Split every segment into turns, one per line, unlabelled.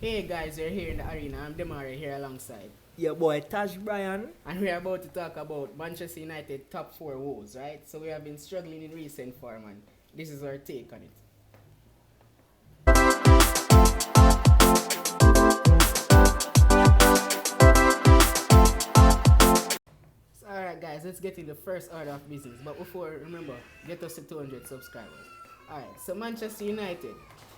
Hey guys, we're here in the arena. I'm Demare here alongside.
Your boy Tash Bryan.
And we're about to talk about Manchester United top four woes, right? So we have been struggling in recent form and this is our take on it. So alright guys, let's get in the first order of business. But before, remember, get us to 200 subscribers. Alright, so Manchester United,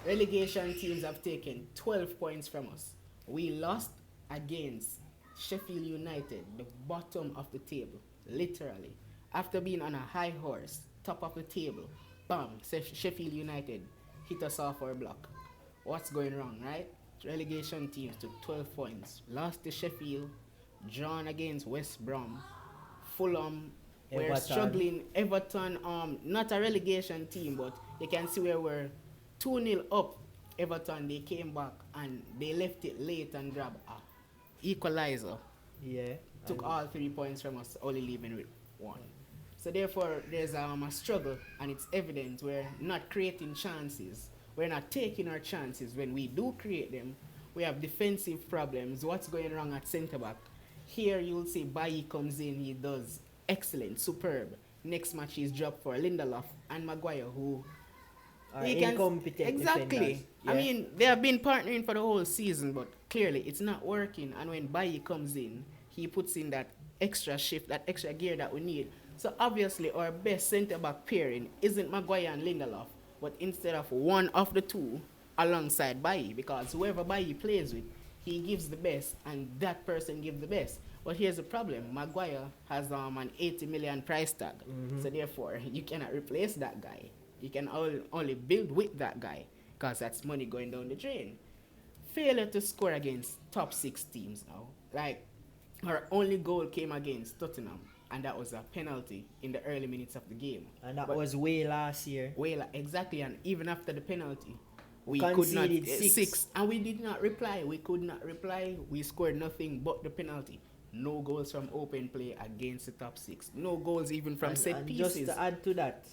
relegation teams have taken 12 points from us. We lost against Sheffield United, the bottom of the table, literally. After being on a high horse, top of the table, bam, Sheffield United hit us off our block. What's going wrong, right? Relegation teams took 12 points, lost to Sheffield, drawn against West Brom, Fulham. We're struggling. Everton, not a relegation team, but you can see where we're 2-0 up. Everton, they came back and they left it late and grabbed a equalizer.
Yeah.
Took all 3 points from us, only leaving with 1. So therefore, there's a struggle, and it's evident we're not creating chances. We're not taking our chances. When we do create them, we have defensive problems. What's going wrong at centre-back? Here you'll see Bailly comes in, he does excellent, superb. Next match he's dropped for Lindelof and Maguire, who
incompetent
exactly.
Defenders. Yeah.
I mean, they have been partnering for the whole season, but clearly it's not working. And when Bailly comes in, he puts in that extra shift, that extra gear that we need. So obviously our best centre-back pairing isn't Maguire and Lindelof, but instead of one of the two alongside Bailly, because whoever Bailly plays with, he gives the best and that person gives the best. But here's the problem. Maguire has an 80 million price tag. So therefore, you cannot replace that guy. You can only build with that guy because that's money going down the drain. Failure to score against top 6 teams now. Like, our only goal came against Tottenham, and that was a penalty in the early minutes of the game.
And that was way last year.
Exactly, and even after the penalty, we
conceded
could not 6, and we did not reply. We could not reply. We scored nothing but the penalty. No goals from open play against the top 6. No goals even from set pieces.
Just to add to that,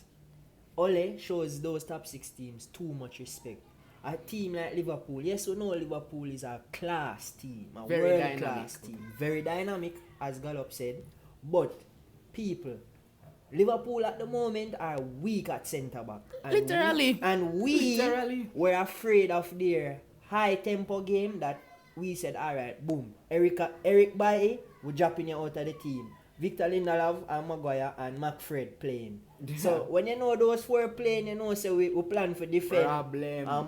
Ole shows those top 6 teams too much respect. A team like Liverpool, yes, we know Liverpool is a class team, a world-class team. Very dynamic, as Gallup said. But people, Liverpool at the moment are weak at centre-back.
Literally.
We were afraid of their high-tempo game that we said, all right, boom. Eric Bailly, we're dropping you out of the team. Victor Lindelof and Maguire and McFred playing. Yeah. So when you know those 4 playing, you know so we plan for defense.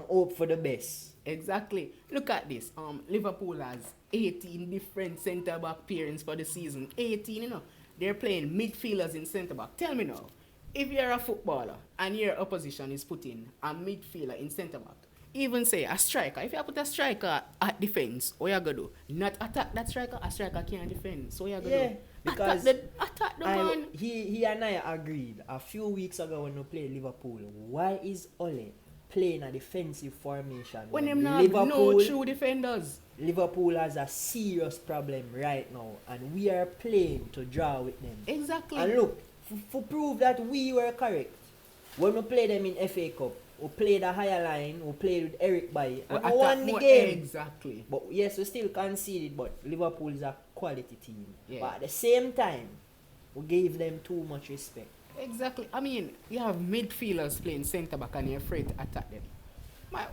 Hope for the best.
Exactly. Look at this. Liverpool has 18 different centre back pairings for the season. 18, you know. They're playing midfielders in centre back. Tell me now, if you're a footballer and your opposition is putting a midfielder in centre back, even say a striker, if you put a striker at defense, what you gonna do? Not attack that striker. A striker can't defend. So what you gonna do?
Because
attack the man.
He and I agreed a few weeks ago when we played Liverpool. Why is Ole playing a defensive formation
when them not no true defenders?
Liverpool has a serious problem right now, and we are playing to draw with them.
Exactly.
And look, for prove that we were correct, when we played them in FA Cup, we played a higher line, we played with Eric Bailly, and we won the game.
Exactly.
But yes, we still conceded, but Liverpool is a quality team.
Yeah.
But at the same time, we gave them too much respect.
Exactly. I mean, you have midfielders playing centre back and you're afraid to attack them. Man,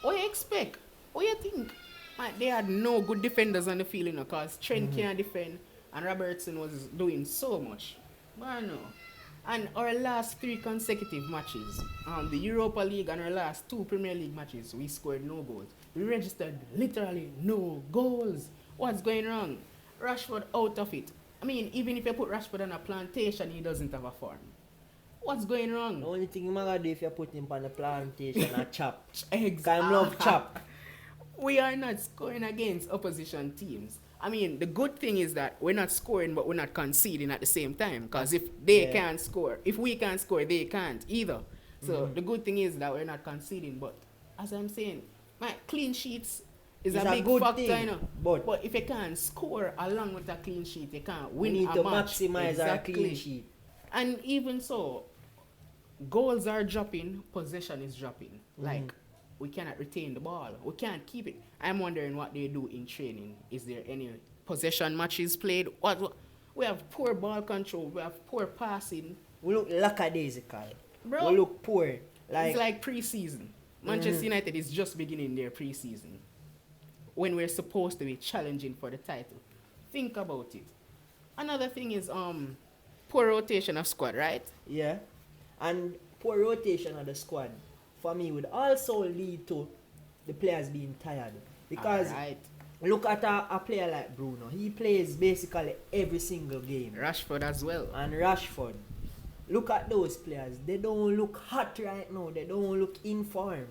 what you expect? What you think? Man, they had no good defenders on the field, you know, because Trent can't defend and Robertson was doing so much. But no. And our last 3 consecutive matches, the Europa League and our last 2 Premier League matches, we scored no goals. We registered literally no goals. What's going wrong? Rashford out of it. I mean, even if you put Rashford on a plantation, he doesn't have a form. What's going wrong?
The only thing you might do if you put him on a plantation and chop.
Exactly.
I love chop.
We are not scoring against opposition teams. I mean, the good thing is that we're not scoring, but we're not conceding at the same time. Because if they can't score, if we can't score, they can't either. So the good thing is that we're not conceding. But as I'm saying, my clean sheets is a big factor, you know. But if you can't score along with a clean sheet, you can't win a match.
We need to maximize our clean sheet.
And even so, goals are dropping, possession is dropping. Like, we cannot retain the ball. We can't keep it. I'm wondering what they do in training. Is there any possession matches played? We have poor ball control. We have poor passing.
We look lackadaisical.
Bro,
We look poor.
it's like pre-season. Manchester United is just beginning their pre-season when we're supposed to be challenging for the title. Think about it. Another thing is poor rotation of squad, right?
Yeah. And poor rotation of the squad for me would also lead to the players being tired. Because
Alright.
look at a player like Bruno. He plays basically every single game.
Rashford as well.
And Rashford. Look at those players. They don't look hot right now. They don't look in form.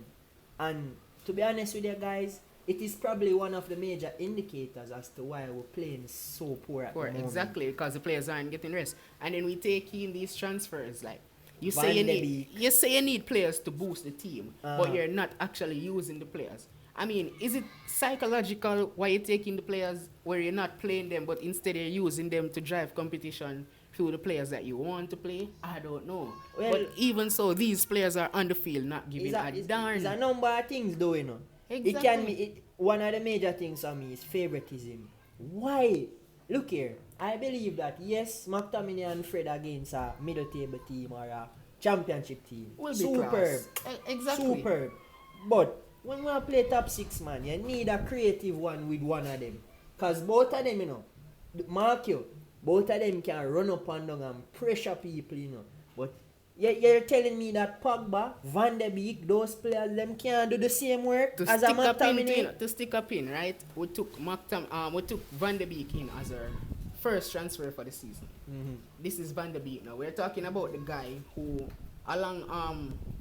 And to be honest with you guys, it is probably one of the major indicators as to why we're playing so poor at the moment.
Exactly, because the players aren't getting rest. And then we take in these transfers, like you
Van
say
de Beek.
you say you need players to boost the team, but you're not actually using the players. I mean, is it psychological why you're taking the players where you're not playing them, but instead you're using them to drive competition through the players that you want to play? I don't know.
Well,
but even so, these players are on the field not giving a darn.
It's a number of things though, you know.
Exactly.
It can be one of the major things for me is favoritism. Why? Look here. I believe that yes, McTominay and Fred against a middle table team or a championship team.
Will be
Superb.
class. Exactly.
Superb. But when we play top 6 man, you need a creative one with one of them. Cause both of them, you know, mark you, both of them can run up and down and pressure people, you know. But you're telling me that Pogba, Van de Beek, those players, them can't do the same work
to
as a
stick up in,
McTominay?
to stick up in, right? We took Van de Beek in as our first transfer for the season. This is Van de Beek now. We're talking about the guy who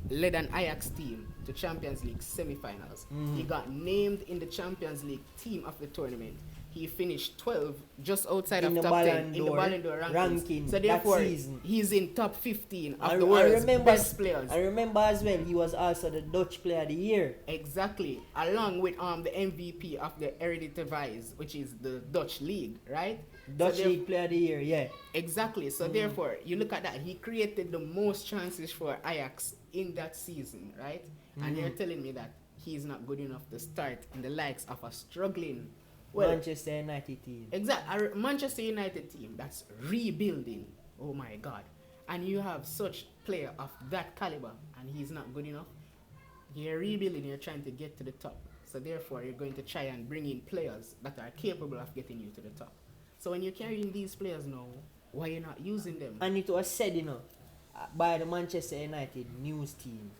led an Ajax team to Champions League semi-finals. He got named in the Champions League team of the tournament. He finished 12 just outside
In
of
the
top 10
Ballon
in the Ballon d'Or
ranking
So therefore,
that season.
he's in top 15 of the world's best players.
I remember as well, he was also the Dutch Player of the Year.
Exactly, along with the MVP of the Eredivisie, which is the Dutch league, right?
Dutch League Player of the Year, yeah.
Exactly. So therefore, you look at that. He created the most chances for Ajax in that season, right? And you're telling me that he's not good enough to start in the likes of a struggling
Manchester United team.
Exactly, a Manchester United team that's rebuilding. Oh my God! And you have such player of that caliber, and he's not good enough. You're rebuilding. You're trying to get to the top. So therefore, you're going to try and bring in players that are capable of getting you to the top. So when you're carrying these players now, why you're not using them?
And it was said, you know, by the Manchester United news team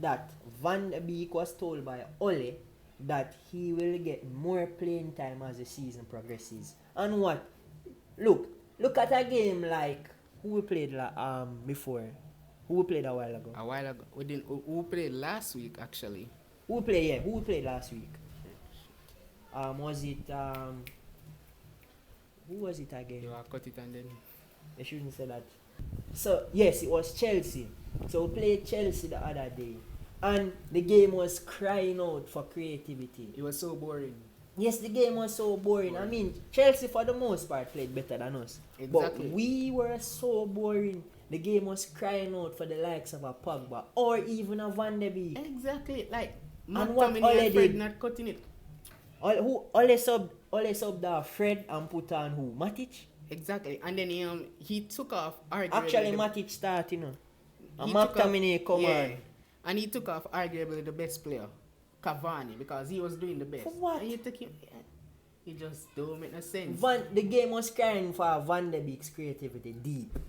that Van de Beek was told by Ole that he will get more playing time as the season progresses. And what? Look at a game like who we played before. Who we played a while ago?
A while ago, who played last week actually?
Who we played last week? Was it who was it again?
You are cut it and then.
They shouldn't say that. So yes, it was Chelsea. So we played Chelsea the other day. And the game was crying out for creativity.
It was so boring.
Yes, the game was so boring. I mean, Chelsea for the most part played better than us.
Exactly.
But we were so boring. The game was crying out for the likes of a Pogba or even a Van de Beek.
Exactly. Like,
And what
McTominay
Ole
and Fred
did?
not cutting it.
Ole subbed the Fred and put on who? Matic?
Exactly. And then he took off arguably.
Actually, Matic started, you know. And
He took
McTominay come
yeah.
on.
And he took off arguably the best player, Cavani, because he was doing the best.
For what?
And you took him. Yeah. He just don't make no sense.
The game was crying for Van de Beek's creativity deep.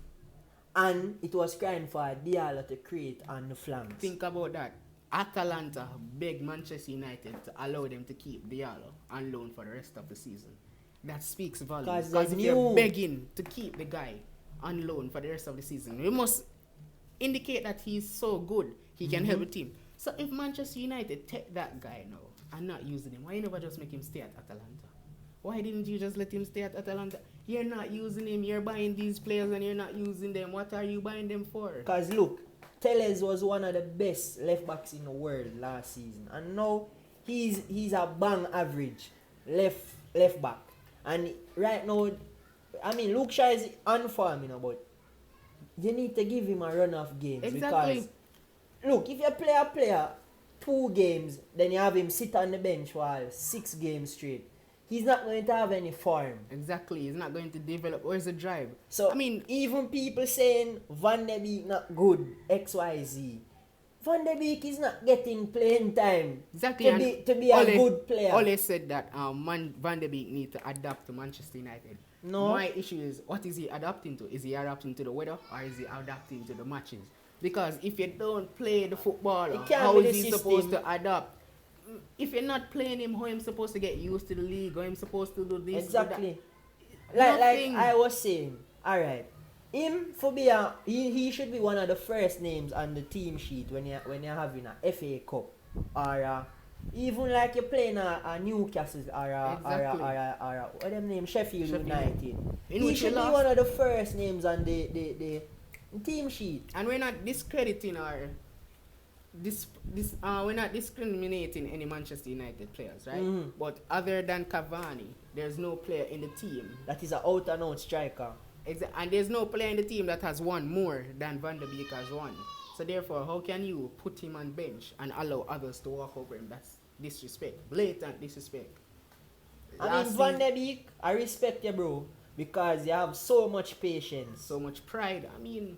And it was crying for Diallo to create on the flanks.
Think about that. Atalanta begged Manchester United to allow them to keep Diallo on loan for the rest of the season. That speaks volumes. Because if you're begging to keep the guy on loan for the rest of the season, you must indicate that he's so good, he can help the team. So if Manchester United take that guy now and not using him, why you never just make him stay at Atalanta? Why didn't you just let him stay at Atalanta? You're not using him, you're buying these players and you're not using them. What are you buying them for?
Because look, Telles was one of the best left backs in the world last season. And now he's a bang average left back. And right now, I mean, Luke Shaw is on form, you know, but you need to give him a run of games.
Exactly.
Because, look, if you play a player 2 games, then you have him sit on the bench for 6 games straight. He's not going to have any form.
Exactly, he's not going to develop. Where's the drive?
So,
I mean,
even people saying Van de Beek not good, XYZ. Van de Beek is not getting playing time
exactly,
to be a good player.
Ole said that Van de Beek need to adapt to Manchester United.
No.
My issue is, what is he adapting to? Is he adapting to the weather or is he adapting to the matches? Because if you don't play the football, how is he supposed to adapt? If you're not playing him, how am supposed to get used to the league? How am supposed to do this?
Exactly. Like I was saying, alright. Him for be he should be one of the first names on the team sheet when you're having a FA Cup or even like you're playing a Newcastle or what them name Sheffield United. He should be one of the first names on the team sheet.
And we're not discrediting we're not discriminating any Manchester United players, right?
Mm-hmm.
But other than Cavani, there's no player in the team
that is an out and out striker.
And there's no player in the team that has won more than Van de Beek has won. So therefore, how can you put him on bench and allow others to walk over him? That's disrespect, blatant disrespect.
I mean, Van de Beek, I respect you, bro, because you have so much patience,
so much pride. I mean,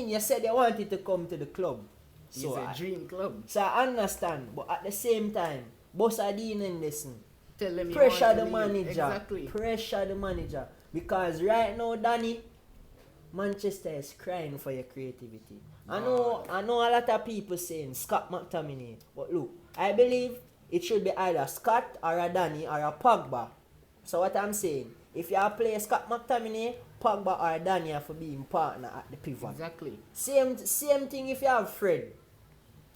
you said you wanted to come to the club.
It's a dream club.
So I understand, but at the same time, boss Adine and listen.
Tell them
pressure the manager.
Exactly.
Pressure the manager. Because right now, Danny, Manchester is crying for your creativity. I know a lot of people saying Scott McTominay, but look, I believe it should be either Scott or a Danny or a Pogba. So what I'm saying, if you play Scott McTominay, Pogba or Danny have to be in partner at the pivot.
Exactly.
Same thing if you have Fred.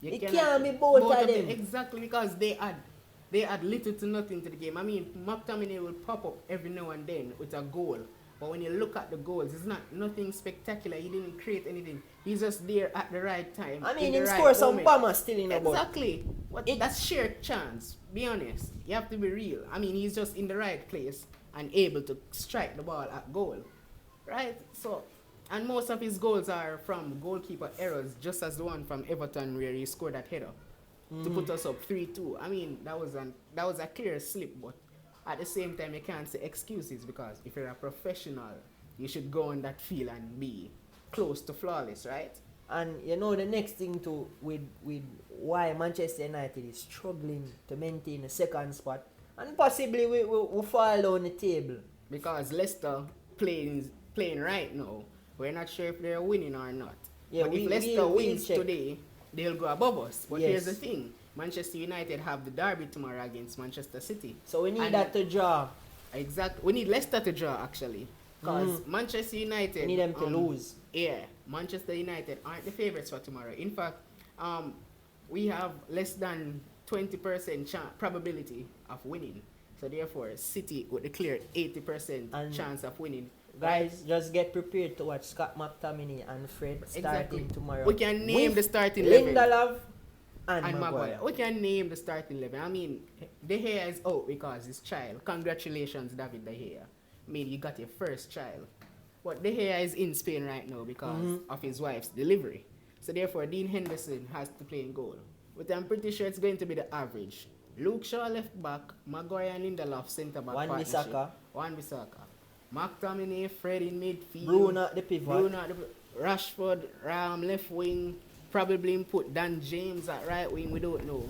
It can't be both of them.
Exactly, because they add little to nothing to the game. I mean, McTominay will pop up every now and then with a goal. But when you look at the goals, it's nothing spectacular. He didn't create anything. He's just there at the right time.
I mean, he scored some bombers still in the ball.
Exactly. That's sheer chance. Be honest. You have to be real. I mean, he's just in the right place and able to strike the ball at goal. Right? So, and most of his goals are from goalkeeper errors, just as the one from Everton where he scored that header to put us up 3-2. I mean, that was a clear slip, but at the same time, you can't say excuses, because if you're a professional, you should go on that field and be close to flawless, right?
And you know the next thing too with why Manchester United is struggling to maintain the second spot, and possibly we fall down the table,
because Leicester playing right now. We're not sure if they're winning or not.
Yeah,
but if Leicester wins today, they'll go above us. But here's the thing. Manchester United have the derby tomorrow against Manchester City.
So we need that to draw.
Exactly. We need Leicester to draw, actually. Because Manchester United...
We need them to lose.
Yeah. Manchester United aren't the favourites for tomorrow. In fact, we have less than 20% probability of winning. So therefore, City with a clear 80% chance of winning.
Guys, just get prepared to watch Scott McTominay and Fred starting tomorrow.
We can name the starting 11.
Lindelof and Maguire.
We can name the starting 11. I mean, De Gea is out because his child. Congratulations, David De Gea. I mean, you got your first child. But De Gea is in Spain right now because of his wife's delivery. So therefore, Dean Henderson has to play in goal. But I'm pretty sure it's going to be the average. Luke Shaw left back, Maguire and Lindelof centre back partnership. Wan-Bissaka. McTominay, Fred in midfield.
Bruno at the pivot.
Rashford, left wing. Probably put Dan James at right wing, we don't know.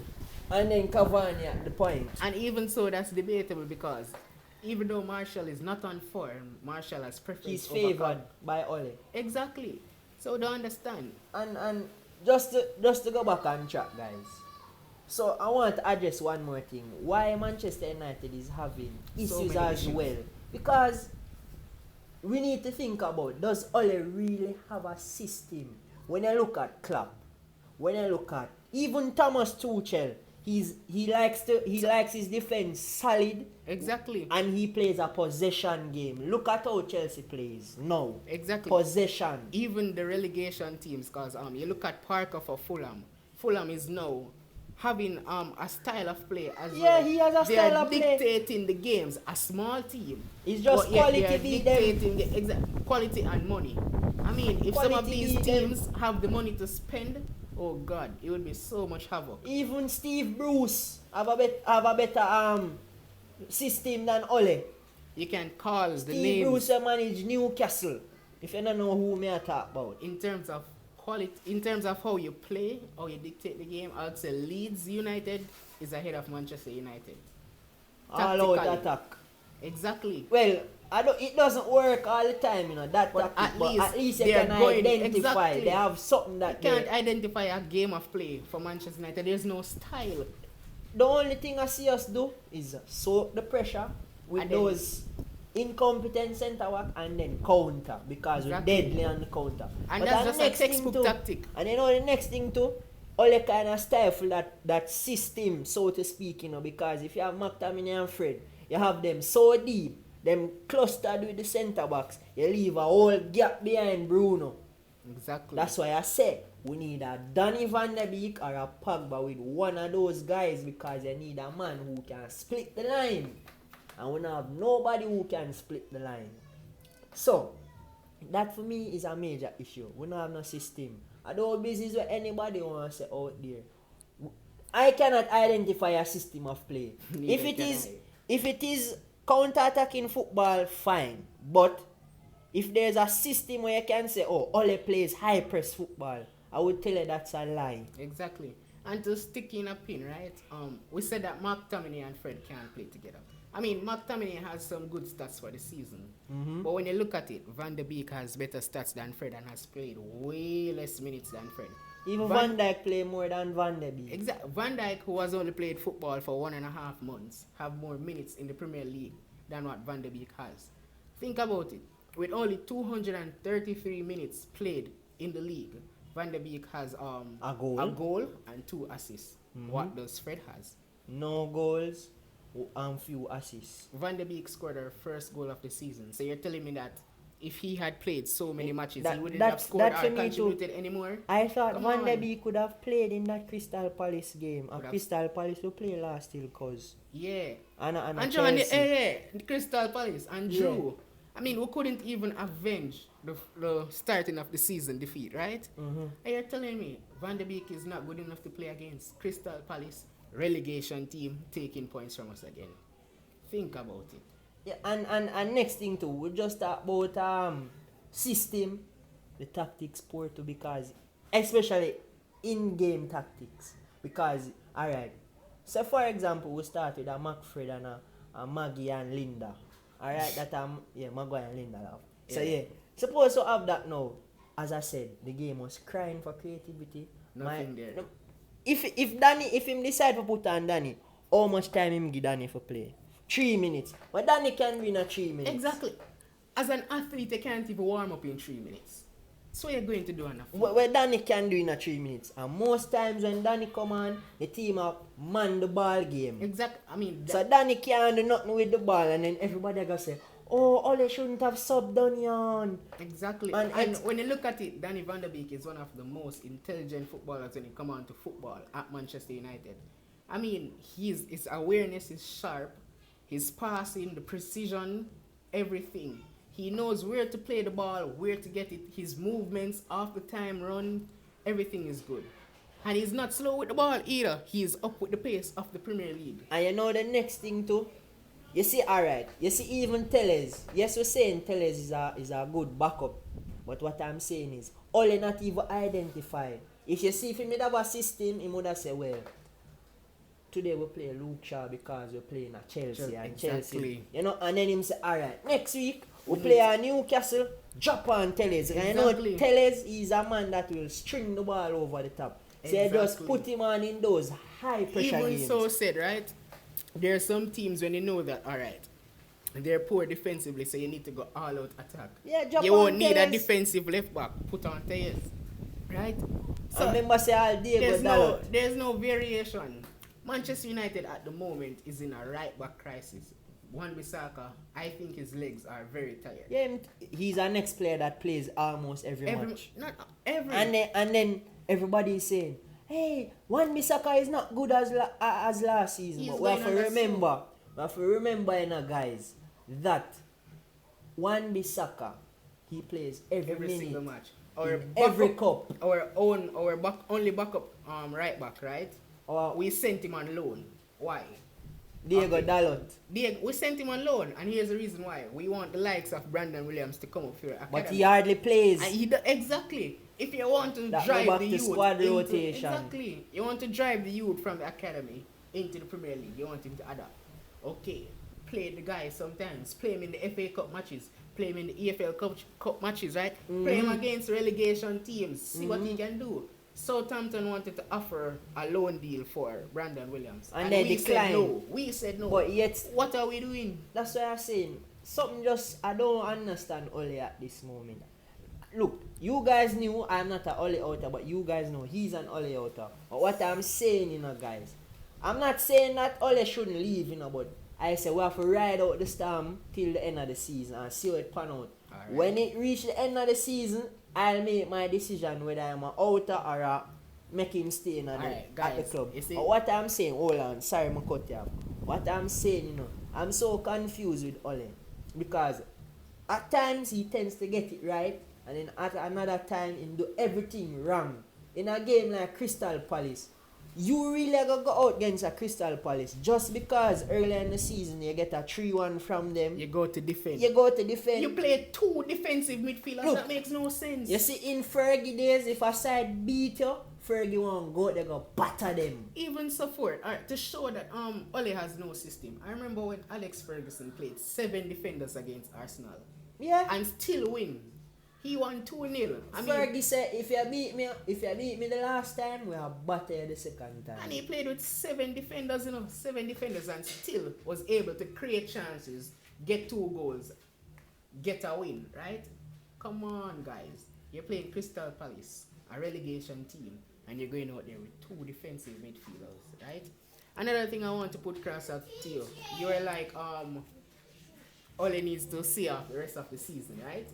And then Cavani at the point.
And even so, that's debatable, because even though Martial is not on form, Martial has preference.
He's favoured by Ole.
Exactly. So don't understand.
And just to go back on track, guys. So I want to address one more thing. Why Manchester United is having issues as well. Because we need to think about, does Ole really have a system? When I look at Klopp, when I look at even Thomas Tuchel, he likes his defense solid.
Exactly.
And he plays a possession game. Look at how Chelsea plays now.
Exactly.
Possession.
Even the relegation teams, because you look at Parker for Fulham. Fulham is now having a style of play as
well. He has a style of play.
They are dictating the games. A small team.
It's just quality beat them.
The quality and money. I mean, if some of these teams have the money to spend, Oh God, it would be so much havoc.
Even Steve Bruce have a better system than Ole.
You can call the
Steve
names
Bruce manage Newcastle. If you don't know who me I talk about.
in terms of quality, in terms of how you play, how you dictate the game. I'd say Leeds United is ahead of Manchester United.
All out
Tactically.
attack.
Exactly.
Well, it doesn't work all the time, you know, that
But
tactic,
at
at least you
they are
can
going-
identify.
exactly.
They have something
You
that
can't
they...
identify a game of play for Manchester United. There's no style.
The only thing I see us do is soak the pressure with
And then-
those incompetent centre back and then counter because
Exactly.
we're deadly on the counter.
And
But
that's
the
just a
next thing
textbook
too-
tactic.
And you know the next thing too, Ole kind of stifle that system, so to speak, you know, because if you have McTominay and Fred, you have them so deep, them clustered with the centre backs, you leave a whole gap behind Bruno.
Exactly.
That's why I say we need a Danny Van de Beek or a Pogba with one of those guys because you need a man who can split the line. And we don't have nobody who can split the line. So, that for me is a major issue. We don't have no system. I don't business with anybody want to say out there. I cannot identify a system of play.
Neither can I.
If it is counter-attacking football, fine. But if there's a system where you can say, oh, Ole plays high press football, I would tell you that's a lie.
Exactly. And to stick in a pin, right? We said that McTominay and Fred can't play together. I mean, McTominay has some good stats for the season. But when you look at it, Van de Beek has better stats than Fred and has played way less minutes than Fred.
Even Van Dijk play more than Van de Beek.
Van Dijk, who has only played football for 1.5 months, have more minutes in the Premier League than what Van de Beek has. Think about it. With only 233 minutes played in the league, Van de Beek has
a goal
and 2 assists. What does Fred has?
No goals and few assists.
Van de Beek scored our first goal of the season. So you're telling me that if he had played so many matches, he wouldn't have scored or contributed anymore?
I thought
Come
Van de
on.
Beek could have played in that Crystal Palace game. And
Could have.
Crystal Palace will play last still cause.
Yeah.
And
Drew and
Chelsea.
the Crystal Palace and
Yeah.
Drew. I mean, we couldn't even avenge the starting of the season defeat, right? And you're telling me Van de Beek is not good enough to play against Crystal Palace relegation team taking points from us again. Think about it.
Yeah, and next thing too, we just talk about system, the tactics sport too, because especially in-game tactics. Because alright, so for example, we start with a McFred and a Maggie and Linda. Alright, that Maguire and Linda love. So
Yeah.
yeah, suppose to have that now. As I said, the game was crying for creativity.
Nothing there.
No, if him decide to put on Danny, how much time him give Danny for play? 3 minutes. But Danny can win in 3 minutes.
Exactly. As an athlete, you can't even warm up in 3 minutes. So you're going to do enough.
What Danny can do in 3 minutes. And most times when Danny come on, the team up man the ball game.
Exactly. I mean,
So Danny can't do nothing with the ball and then everybody gonna say, oh, Ole shouldn't have subbed Danny on.
exactly.
And
And when you look at it, Danny Van de Beek is one of the most intelligent footballers when it comes on to football at Manchester United. I mean, his awareness is sharp, his passing, the precision, everything. He knows where to play the ball, where to get it, his movements, off the time run, everything is good. And he's not slow with the ball either. He's up with the pace of the Premier League.
And you know the next thing too? You see, alright, you see even Tellez. Yes, we're saying Tellez is a good backup. But what I'm saying is, Ole not even identify. If you see if he made have a system, he would have said, well, today we play Luke Shaw because we're playing at Chelsea and Chelsea.
Exactly.
You know, and then him say, alright, next week we play at Newcastle, drop on Tellez. And you know
Exactly.
Tellez is a man that will string the ball over the top. So you just
Exactly.
put him on in those high pressure
Even
games.
so said, right? There are some teams when you know that, alright, they're poor defensively, so you need to go all out attack.
Yeah, drop
You
on
won't need a
Tellez.
defensive left back, put on Tellez. Right?
I remember say all Diego Dalot.
there's no variation. Manchester United at the moment is in a right back crisis. Wan-Bissaka, I think his legs are very tired.
Yeah, he's our next player that plays almost every match.
Not every.
And then everybody is saying, hey, Wan-Bissaka is not good as last season.
He's
But we have to
going on a
remember, guys, that Wan-Bissaka, he plays every
every
minute.
single match. our
in every cup.
our only backup right back, right?
Or
We sent him on loan. Why?
Diego
Okay.
Dalot.
We sent him on loan, and here's the reason why. We want the likes of Brandon Williams to come up here.
But he hardly plays.
And exactly. If you want to
That
drive
go back
the
to
youth
squad
into,
rotation.
exactly, you want to drive the youth from the academy into the Premier League. You want him to adapt. Okay, play the guy sometimes. Play him in the FA Cup matches. Play him in the EFL Cup matches, right? Play him against relegation teams. See what he can do. Southampton wanted to offer a loan deal for Brandon Williams.
And they
we
declined.
said no. We said no.
But yet,
What are we doing?
that's what I'm saying. Something just, I don't understand Ole at this moment. Look, you guys knew I'm not an Ole outer, but you guys know he's an Ole outer. But what I'm saying, guys, I'm not saying that Ole shouldn't leave, but I say we have to ride out the storm till the end of the season and see how it pan out.
Alright.
When it reach the end of the season, I'll make my decision whether I'm an outer or make him stay at the club. But what I'm saying, hold on, sorry, I cut you off. What I'm saying, I'm so confused with Ole. Because at times he tends to get it right, and then at another time he do everything wrong. In a game like Crystal Palace, you really gotta go out against a Crystal Palace just because earlier in the season you get a 3-1 from them.
You go to defend.
You
play two defensive midfielders.
Look,
that makes no sense.
You see, in Fergie days, if a side beat you, Fergie won't go, they go batter them.
Even support. Alright, to show that Ole has no system. I remember when Alex Ferguson played 7 defenders against Arsenal.
Yeah.
And still win. He won 2-0.
Fergie said, if you beat me the last time, we have battered the second time.
And he played with 7 defenders, 7 defenders, and still was able to create chances, get 2 goals, get a win, right? Come on, guys. You're playing Crystal Palace, a relegation team, and you're going out there with 2 defensive midfielders, right? Another thing I want to put across to you, you're like, Ole needs to see off the rest of the season, right?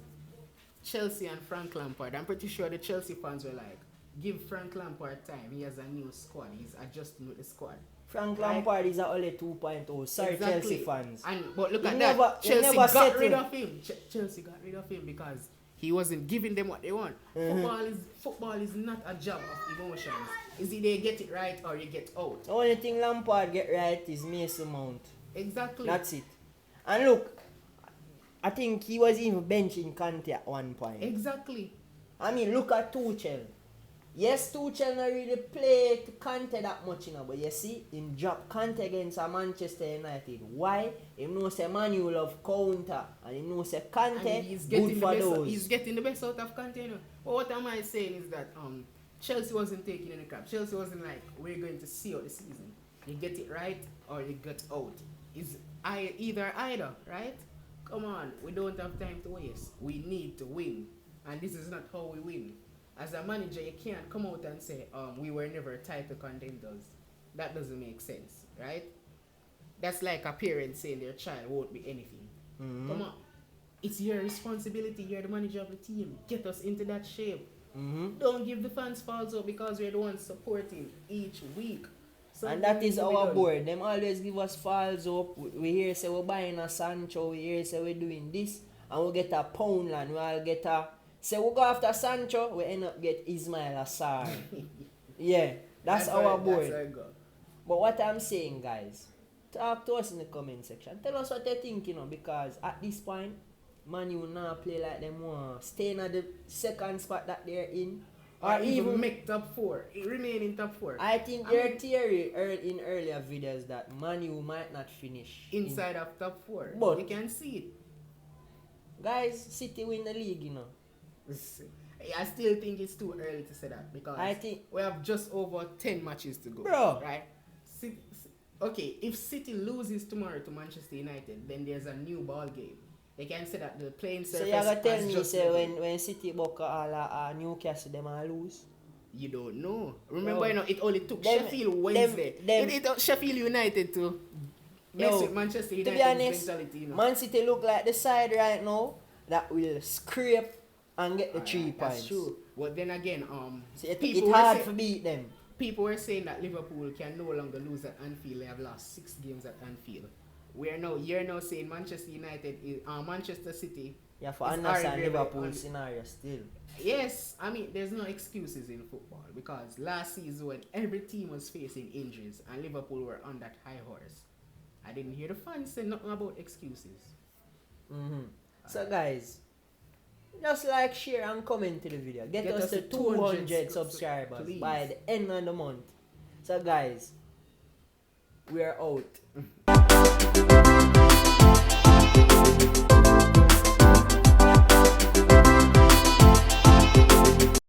Chelsea and Frank Lampard. I'm pretty sure the Chelsea fans were like, give Frank Lampard time. He has a new squad. He's adjusting with the squad.
Frank Lampard is a Ole 2.0. Sorry, exactly. Chelsea fans.
But look at
that.
Chelsea got rid of him. Chelsea got rid of him because he wasn't giving them what they want. Football is not a job of emotions. It's either you get it right or you get out.
The only thing Lampard get right is Mason Mount.
Exactly.
That's it. And look, I think he was even benching Kante at one point.
Exactly.
I mean, look at Tuchel. Yes, Tuchel not really play to Kante that much, but you see, him drop Kante against a Manchester United. Why? He knows a man you love counter, and he knows a Kante good for those.
He's getting the best out of Kante. But what am I saying is that Chelsea wasn't taking any crap. Chelsea wasn't like, we're going to see out the season. You get it right or you get out. It's either, right? Come on, we don't have time to waste. We need to win. And this is not how we win. As a manager, you can't come out and say, we were never title contenders. That doesn't make sense, right? That's like a parent saying their child won't be anything. Come on. It's your responsibility. You're the manager of the team. Get us into that shape. Don't give the fans false hope because we're the ones supporting each week.
And that is our board. Them always give us false hope. We hear say we're buying a Sancho. We hear say we're doing this. And we get a Poundland. We'll get a... Say we go after Sancho. We end up get Ismail Assar. Yeah. That's our board. But what I'm saying, guys, talk to us in the comment section. Tell us what you think, because at this point, Man U now play like them want staying at the second spot that they're in.
Or even make top 4. Remain in top 4.
I think your theory in earlier videos that Man U might not finish
inside of top 4.
But
you can see it.
Guys, City win the league,
I still think it's too early to say that because
I think
we have just over 10 matches to go.
Bro.
Right? Okay, if City loses tomorrow to Manchester United, then there's a new ball game. They can say that the playing surface.
So you're going to tell me, say, when City book Newcastle, they might lose?
You don't know. Remember, it only took Sheffield Wednesday. Sheffield United to mess with Manchester United's mentality.
Man City look like the side right now that will scrape and get the 3 points.
That's true. But then again,
it's hard to beat them.
People were saying that Liverpool can no longer lose at Anfield. They have lost 6 games at Anfield. You're now saying Manchester City
Yeah, for
It's
understand
arguably
Liverpool
on-
scenario still.
Yes, I mean, there's no excuses in football because last season when every team was facing injuries and Liverpool were on that high horse, I didn't hear the fans say nothing about excuses.
Mm-hmm. So guys, just like, share and comment to the video. Get,
Get
us
us
to
to
200
200
subscribers
please.
by the end of the month. So guys, we are out.